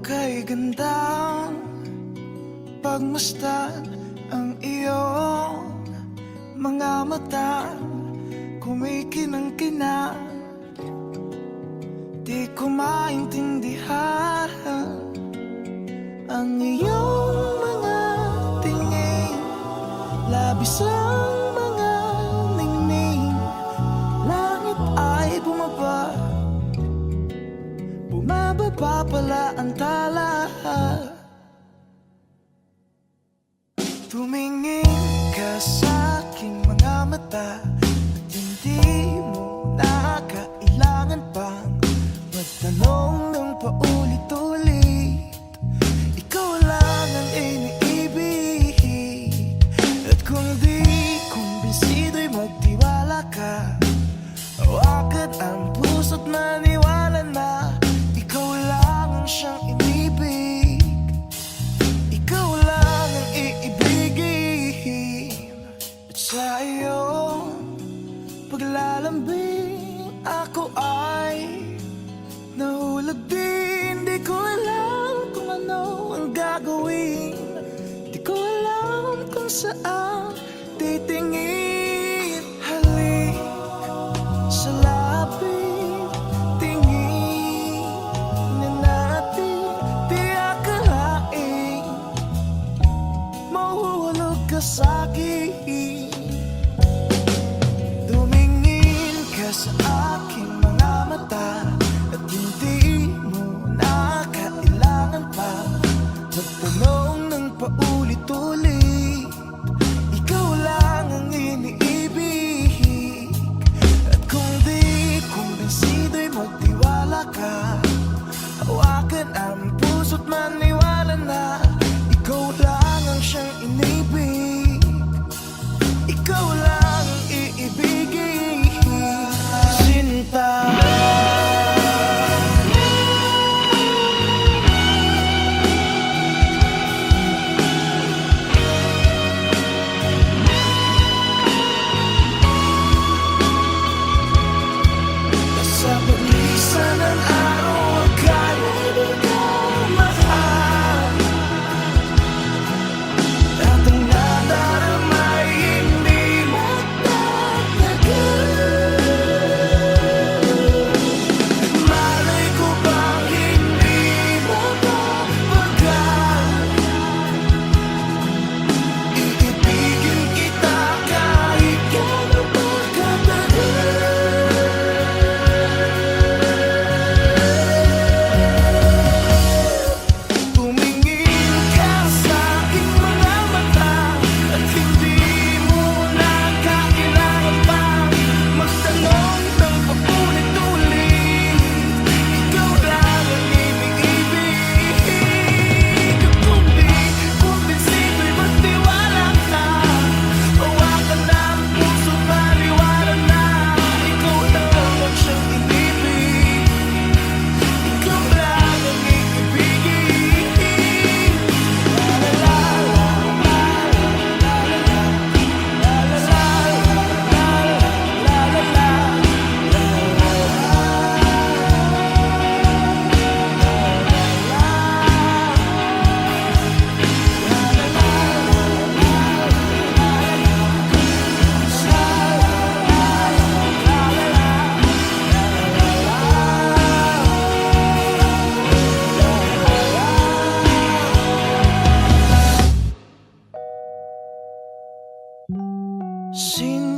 kay gandang pagmasdan ang iyong mga mata, kumikinang-kinang. Di ko maintindihan ang iyong mga tingin, labis ang mga ningning. Langit ay bumaba, bumababa pala ang tala. Tumingin ka sa aking mga mata at hindi mo na kailangan pang magtanong ng paulit-ulit. Ikaw lang ang iniibig, at kung di kumbinsido'y magtiwala ka. Hawakan ang puso't maniwala na ikaw lang ang siyang inibig. Ikaw lang ang iibigin. At sa iyong paglalambing ako ay nahulog din. Di ko alam kung ano ang gagawin, di ko alam kung saan titingin. Halik sa lapit, tingin na natin. Di akalain mahuhulog ka sa'kin. Tumingin ka sa aking mga mata at hindi mo na kailangan pa magtanong ng paulit-ulit. Ikaw lang ang iniibig, at kung di kumbinsido'y magtiwala ka. Hawakan ang puso't maniwala na ikaw lang ang siyang inibig. Ikaw lang ang iibigin, sinta. Sa paglisan ng araw, akala di ko mahal, at ang nadarama ay hindi magtatagal. Malay ko bang hindi mapapagal, iibigin kita kahit gano'n pa katagal. Tumingin ka sa aking mga mata at hindi mo na kailangan pang magtanong ng paulit-ulit. Ikaw lang ang iniibig, at kung di kumbinsido'y magtiwala ka. Hawakan ang puso't maniwala na ikaw lang ang siyang inibig. Ikaw lang ang iibigin. La la la la la la la la Sin